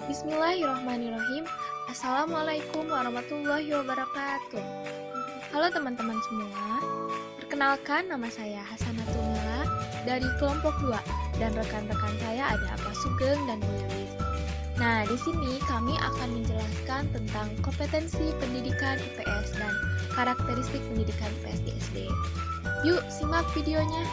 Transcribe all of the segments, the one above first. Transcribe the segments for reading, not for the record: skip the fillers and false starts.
Bismillahirrahmanirrahim. Assalamualaikum warahmatullahi wabarakatuh. Halo teman-teman semua. Perkenalkan, nama saya Hasanatul Mila dari kelompok 2 dan rekan-rekan saya ada Pak Sugeng dan Mulyawis. Nah, di sini kami akan menjelaskan tentang kompetensi pendidikan IPS dan karakteristik pendidikan IPS di SD. Yuk, simak videonya.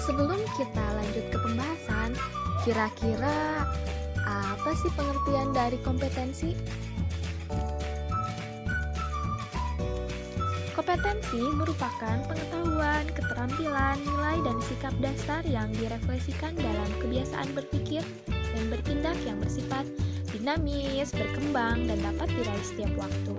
Sebelum kita lanjut ke pembahasan, kira-kira apa sih pengertian dari kompetensi? Kompetensi merupakan pengetahuan, keterampilan, nilai, dan sikap dasar yang direfleksikan dalam kebiasaan berpikir dan bertindak yang bersifat dinamis, berkembang, dan dapat diraih setiap waktu.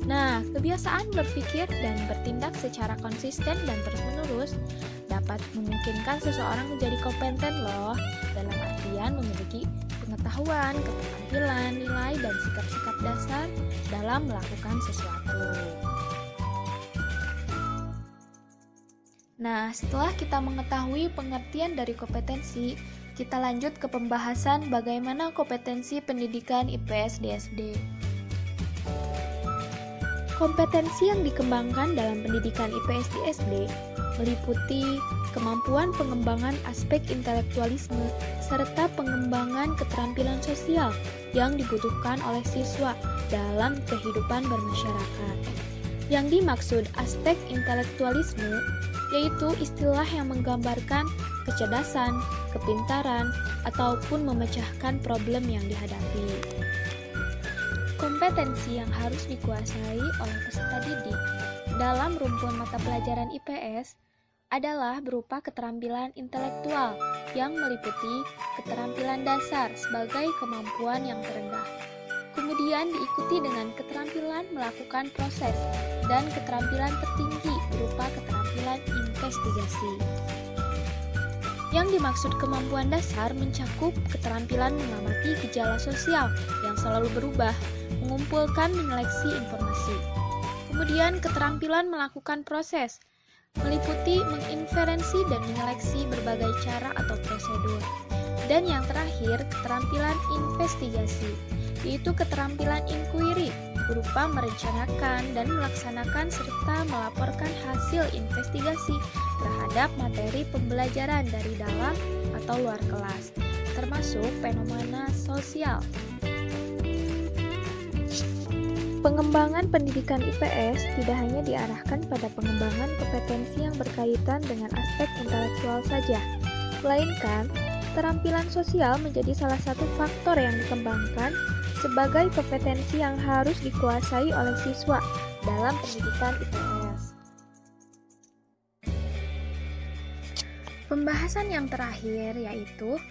Nah, kebiasaan berpikir dan bertindak secara konsisten dan terus-menerus dapat memungkinkan seseorang menjadi kompeten loh, dalam artian memiliki pengetahuan, keterampilan, nilai, dan sikap-sikap dasar dalam melakukan sesuatu. Nah, setelah kita mengetahui pengertian dari kompetensi, kita lanjut ke pembahasan bagaimana kompetensi pendidikan IPS di SD. Kompetensi yang dikembangkan dalam pendidikan IPS di SD meliputi kemampuan pengembangan aspek intelektualisme serta pengembangan keterampilan sosial yang dibutuhkan oleh siswa dalam kehidupan bermasyarakat. Yang dimaksud aspek intelektualisme yaitu istilah yang menggambarkan kecerdasan, kepintaran, ataupun memecahkan problem yang dihadapi. Kompetensi yang harus dikuasai oleh peserta didik dalam rumpun mata pelajaran IPS adalah berupa keterampilan intelektual yang meliputi keterampilan dasar sebagai kemampuan yang terendah. Kemudian diikuti dengan keterampilan melakukan proses dan keterampilan tertinggi berupa keterampilan investigasi. Yang dimaksud kemampuan dasar mencakup keterampilan mengamati gejala sosial yang selalu berubah, mengumpulkan, menyeleksi informasi. Kemudian keterampilan melakukan proses, meliputi menginferensi dan menyeleksi berbagai cara atau prosedur. Dan yang terakhir, keterampilan investigasi, yaitu keterampilan inquiry, berupa merencanakan dan melaksanakan serta melaporkan hasil investigasi terhadap materi pembelajaran dari dalam atau luar kelas, termasuk fenomena sosial. Pengembangan pendidikan IPS tidak hanya diarahkan pada pengembangan kompetensi yang berkaitan dengan aspek intelektual saja, melainkan keterampilan sosial menjadi salah satu faktor yang dikembangkan sebagai kompetensi yang harus dikuasai oleh siswa dalam pendidikan IPS. Pembahasan yang terakhir yaitu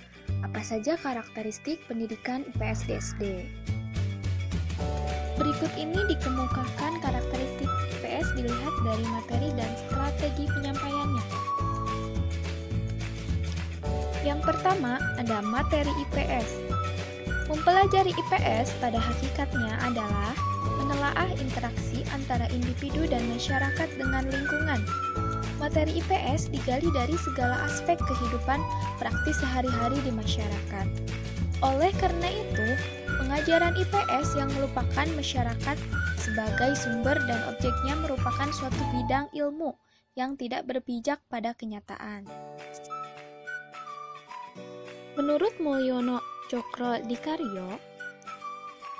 apa saja karakteristik pendidikan IPS di SD. Berikut ini dikemukakan karakteristik IPS dilihat dari materi dan strategi penyampaiannya. Yang pertama ada materi IPS. Mempelajari IPS pada hakikatnya adalah menelaah interaksi antara individu dan masyarakat dengan lingkungan. Materi IPS digali dari segala aspek kehidupan praktis sehari-hari di masyarakat. Oleh karena itu, pengajaran IPS yang melupakan masyarakat sebagai sumber dan objeknya merupakan suatu bidang ilmu yang tidak berpijak pada kenyataan. Menurut Mulyono Cokro-Dikaryo,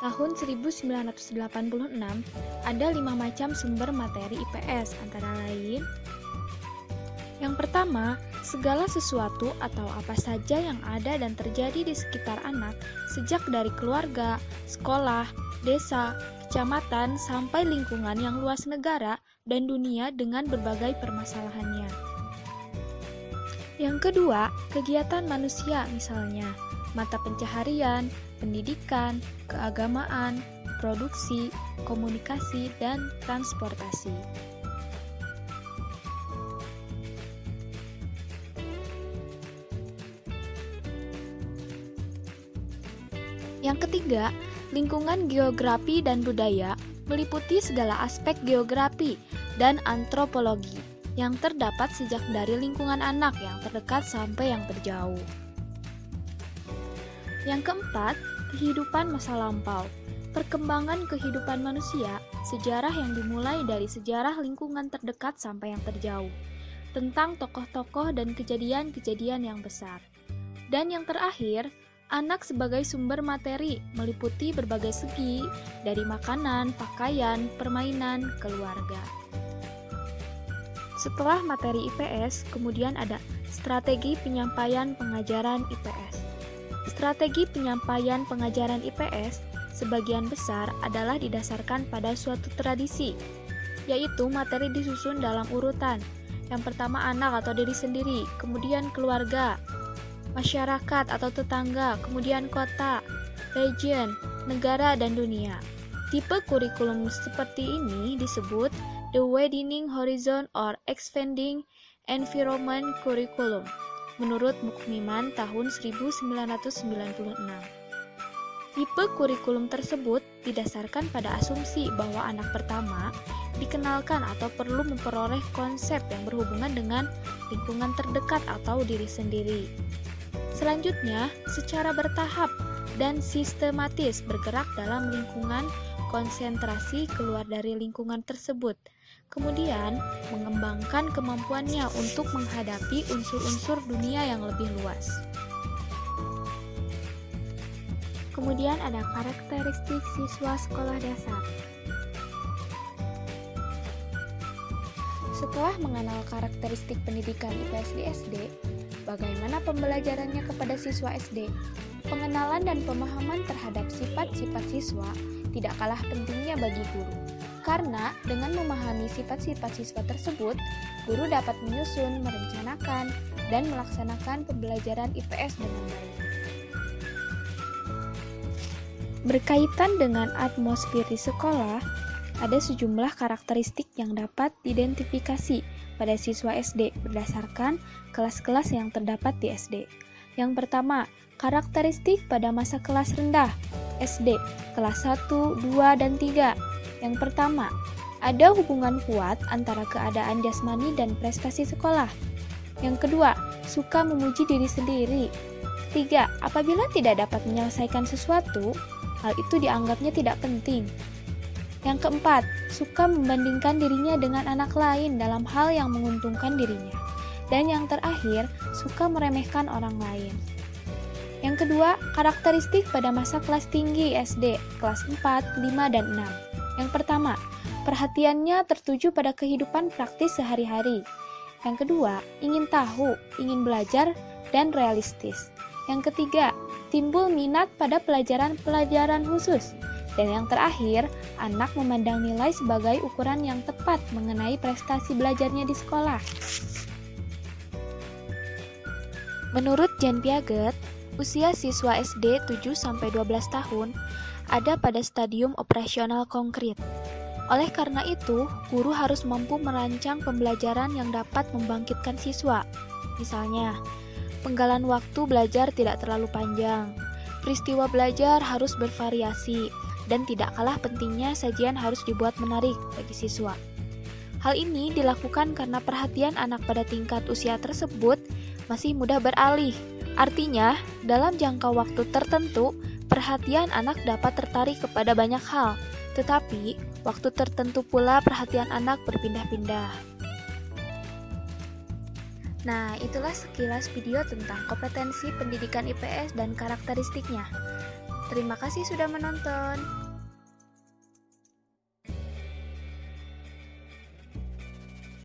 tahun 1986, ada 5 macam sumber materi IPS, antara lain: yang pertama, segala sesuatu atau apa saja yang ada dan terjadi di sekitar anak, sejak dari keluarga, sekolah, desa, kecamatan, sampai lingkungan yang luas negara dan dunia dengan berbagai permasalahannya. Yang kedua, kegiatan manusia, misalnya mata pencaharian, pendidikan, keagamaan, produksi, komunikasi, dan transportasi. Yang ketiga, lingkungan geografi dan budaya meliputi segala aspek geografi dan antropologi, yang terdapat sejak dari lingkungan anak yang terdekat sampai yang terjauh. Yang keempat, kehidupan masa lampau. Perkembangan kehidupan manusia, sejarah yang dimulai dari sejarah lingkungan terdekat sampai yang terjauh, tentang tokoh-tokoh dan kejadian-kejadian yang besar. Dan yang terakhir, anak sebagai sumber materi meliputi berbagai segi, dari makanan, pakaian, permainan, keluarga. Setelah materi IPS, kemudian ada strategi penyampaian pengajaran IPS. Strategi penyampaian pengajaran IPS sebagian besar adalah didasarkan pada suatu tradisi, yaitu materi disusun dalam urutan. Yang pertama anak atau diri sendiri, kemudian keluarga, masyarakat atau tetangga, kemudian kota, region, negara, dan dunia. Tipe kurikulum seperti ini disebut the widening horizon or expanding environment curriculum, menurut Mukmiman tahun 1996. Tipe kurikulum tersebut didasarkan pada asumsi bahwa anak pertama dikenalkan atau perlu memperoleh konsep yang berhubungan dengan lingkungan terdekat atau diri sendiri. Selanjutnya, secara bertahap dan sistematis bergerak dalam lingkungan konsentrasi keluar dari lingkungan tersebut, kemudian mengembangkan kemampuannya untuk menghadapi unsur-unsur dunia yang lebih luas. Kemudian ada karakteristik siswa sekolah dasar. Setelah mengenal karakteristik pendidikan IPS di SD, bagaimana pembelajarannya kepada siswa SD? Pengenalan dan pemahaman terhadap sifat-sifat siswa tidak kalah pentingnya bagi guru. Karena dengan memahami sifat-sifat siswa tersebut, guru dapat menyusun, merencanakan, dan melaksanakan pembelajaran IPS dengan baik. Berkaitan dengan atmosfer di sekolah, ada sejumlah karakteristik yang dapat diidentifikasi pada siswa SD berdasarkan kelas-kelas yang terdapat di SD. Yang pertama, karakteristik pada masa kelas rendah SD, kelas 1, 2, dan 3. Yang pertama, ada hubungan kuat antara keadaan jasmani dan prestasi sekolah. Yang kedua, suka memuji diri sendiri. Ketiga, apabila tidak dapat menyelesaikan sesuatu, hal itu dianggapnya tidak penting. Yang keempat, suka membandingkan dirinya dengan anak lain dalam hal yang menguntungkan dirinya. Dan yang terakhir, suka meremehkan orang lain. Yang kedua, karakteristik pada masa kelas tinggi SD, kelas 4, 5, dan 6. Yang pertama, perhatiannya tertuju pada kehidupan praktis sehari-hari. Yang kedua, ingin tahu, ingin belajar, dan realistis. Yang ketiga, timbul minat pada pelajaran-pelajaran khusus. Dan yang terakhir, anak memandang nilai sebagai ukuran yang tepat mengenai prestasi belajarnya di sekolah. Menurut Jean Piaget, usia siswa SD 7-12 tahun ada pada stadium operasional konkret. Oleh karena itu, guru harus mampu merancang pembelajaran yang dapat membangkitkan siswa. Misalnya, penggalan waktu belajar tidak terlalu panjang, peristiwa belajar harus bervariasi, dan tidak kalah pentingnya sajian harus dibuat menarik bagi siswa. Hal ini dilakukan karena perhatian anak pada tingkat usia tersebut masih mudah beralih. Artinya, dalam jangka waktu tertentu, perhatian anak dapat tertarik kepada banyak hal, tetapi waktu tertentu pula perhatian anak berpindah-pindah. Nah, itulah sekilas video tentang kompetensi pendidikan IPS dan karakteristiknya. Terima kasih sudah menonton.